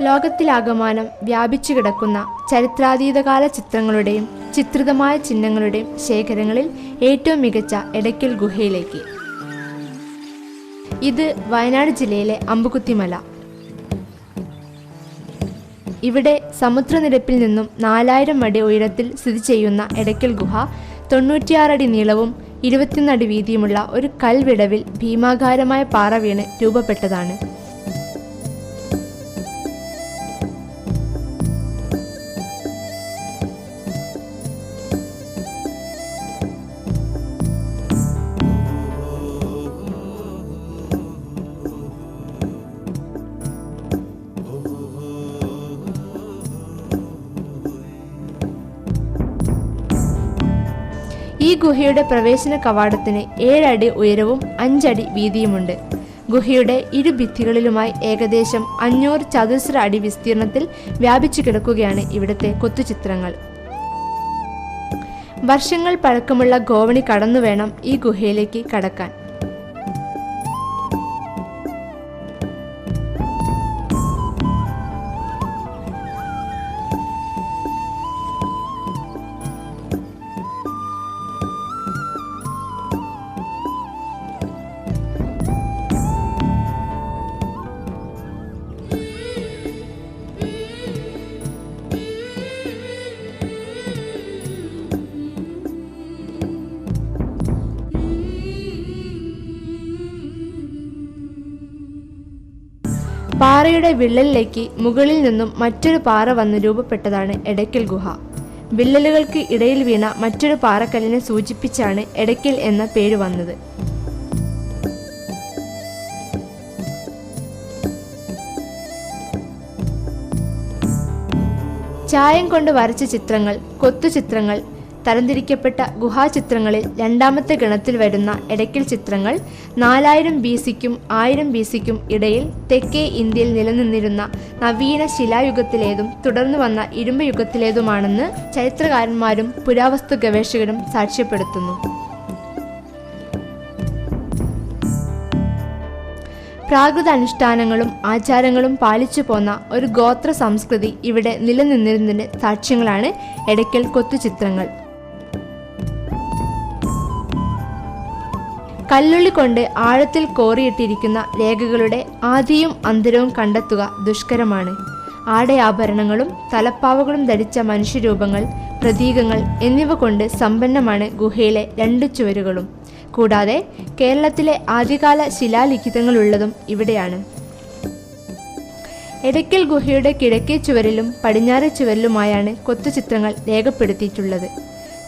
ലോകത്തിലാകമാനം വ്യാപിച്ചു കിടക്കുന്ന ചരിത്രാതീതകാല ചിത്രങ്ങളുടെയും ചിത്രിതമായ ചിഹ്നങ്ങളുടെയും ശേഖരങ്ങളിൽ ഏറ്റവും മികച്ച എടയ്ക്കൽ ഗുഹയിലേക്ക്. ഇത് വയനാട് ജില്ലയിലെ അമ്പുകുത്തിമല. ഇവിടെ സമുദ്രനിരപ്പിൽ നിന്നും 4000 അടി ഉയരത്തിൽ സ്ഥിതി ചെയ്യുന്ന എടയ്ക്കൽ ഗുഹ 96 അടി നീളവും 21 അടി വീതിയുമുള്ള ഒരു കൽവിടവിൽ ഭീമാകാരമായ പാറ വീണ് രൂപപ്പെട്ടതാണ്. ഈ ഗുഹയുടെ പ്രവേശന കവാടത്തിന് 7 അടി ഉയരവും 5 അടി വീതിയുമുണ്ട്. ഗുഹയുടെ ഇരുഭിത്തികളിലുമായി ഏകദേശം 500 ചതുരശ്ര അടി വിസ്തീർണത്തിൽ വ്യാപിച്ചു കിടക്കുകയാണ് ഇവിടുത്തെ കൊത്തുചിത്രങ്ങൾ. വർഷങ്ങൾ പഴക്കമുള്ള ഗോവണി കടന്നു വേണം ഈ ഗുഹയിലേക്ക് കടക്കാൻ. പാറയുടെ വിള്ളലിലേക്ക് മുകളിൽ നിന്നും മറ്റൊരു പാറ വന്ന് രൂപപ്പെട്ടതാണ് എടയ്ക്കൽ ഗുഹ. വിള്ളലുകൾക്ക് ഇടയിൽ വീണ മറ്റൊരു പാറക്കല്ലിനെ സൂചിപ്പിച്ചാണ് എടയ്ക്കൽ എന്ന പേര് വന്നത്. ചായം കൊണ്ട് വരച്ച ചിത്രങ്ങൾ, കൊത്തുചിത്രങ്ങൾ, തരംതിരിക്കപ്പെട്ട ഗുഹാചിത്രങ്ങളിൽ രണ്ടാമത്തെ ഗണത്തിൽ വരുന്ന എടയ്ക്കൽ ചിത്രങ്ങൾ 4000 BC-ക്കും 1000 BC-ക്കും ഇടയിൽ തെക്കേ ഇന്ത്യയിൽ നിലനിന്നിരുന്ന നവീന ശിലായുഗത്തിലേതും തുടർന്നു വന്ന ഇരുമ്പ് യുഗത്തിലേതുമാണെന്ന് ചരിത്രകാരന്മാരും പുരാവസ്തു ഗവേഷകരും സാക്ഷ്യപ്പെടുത്തുന്നു. പ്രാകൃത അനുഷ്ഠാനങ്ങളും ആചാരങ്ങളും പാലിച്ചു പോന്ന ഒരു ഗോത്ര സംസ്കൃതി ഇവിടെ നിലനിന്നിരുന്നതിന് സാക്ഷ്യങ്ങളാണ് എടയ്ക്കൽ കൊത്തുചിത്രങ്ങൾ. കല്ലുള്ളി കൊണ്ട് ആഴത്തിൽ കോറിയിട്ടിരിക്കുന്ന രേഖകളുടെ ആദിയും അന്തരവും കണ്ടെത്തുക ദുഷ്കരമാണ്. ആടയാഭരണങ്ങളും തലപ്പാവുകളും ധരിച്ച മനുഷ്യരൂപങ്ങൾ, പ്രതീകങ്ങൾ എന്നിവ കൊണ്ട് സമ്പന്നമാണ് ഗുഹയിലെ 2 ചുവരുകളും. കൂടാതെ കേരളത്തിലെ ആദ്യകാല ശിലാലിഖിതങ്ങളുള്ളതും ഇവിടെയാണ്. എടയ്ക്കൽ ഗുഹയുടെ കിഴക്കേ ചുവരിലും പടിഞ്ഞാറേ ചുവരിലുമായാണ് കൊത്തുചിത്രങ്ങൾ രേഖപ്പെടുത്തിയിട്ടുള്ളത്.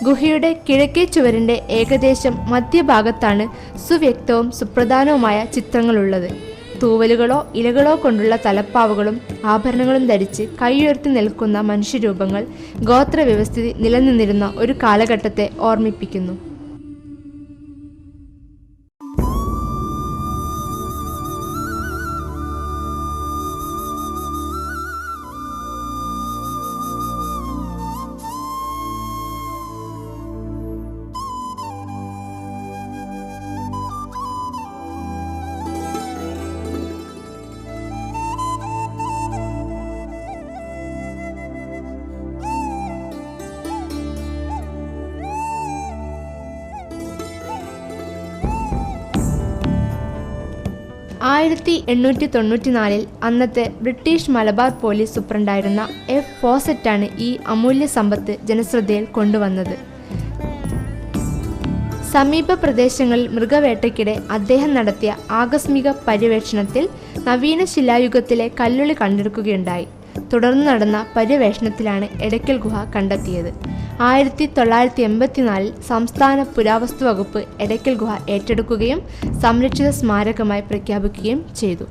ഗുഹയുടെ കിഴക്കേ ചുവരിന്റെ ഏകദേശം മധ്യഭാഗത്താണ് സുവ്യക്തവും സുപ്രധാനവുമായ ചിത്രങ്ങളുള്ളത്. തൂവലുകളോ ഇലകളോ കൊണ്ടുള്ള തലപ്പാവുകളും ആഭരണങ്ങളും ധരിച്ച് കൈയുയർത്തി നിൽക്കുന്ന മനുഷ്യരൂപങ്ങൾ ഗോത്രവ്യവസ്ഥിതി നിലനിന്നിരുന്ന ഒരു കാലഘട്ടത്തെ ഓർമ്മിപ്പിക്കുന്നു. ആയിരത്തി 1894 അന്നത്തെ ബ്രിട്ടീഷ് മലബാർ പോലീസ് സൂപ്രണ്ടായിരുന്ന എഫ് ഫോസറ്റാണ് ഈ അമൂല്യ സമ്പത്ത് ജനശ്രദ്ധയിൽ കൊണ്ടുവന്നത്. സമീപ പ്രദേശങ്ങളിൽ മൃഗവേട്ടയ്ക്കിടെ അദ്ദേഹം നടത്തിയ ആകസ്മിക പര്യവേഷണത്തിൽ നവീന ശിലായുഗത്തിലെ കല്ലുള്ളി കണ്ടെടുക്കുകയുണ്ടായി. തുടർന്ന് നടന്ന പര്യവേഷണത്തിലാണ് എടയ്ക്കൽ ഗുഹ കണ്ടെത്തിയത്. 1984 സംസ്ഥാന പുരാവസ്തു വകുപ്പ് എടയ്ക്കൽ ഗുഹ ഏറ്റെടുക്കുകയും സംരക്ഷിത സ്മാരകമായി പ്രഖ്യാപിക്കുകയും ചെയ്തു.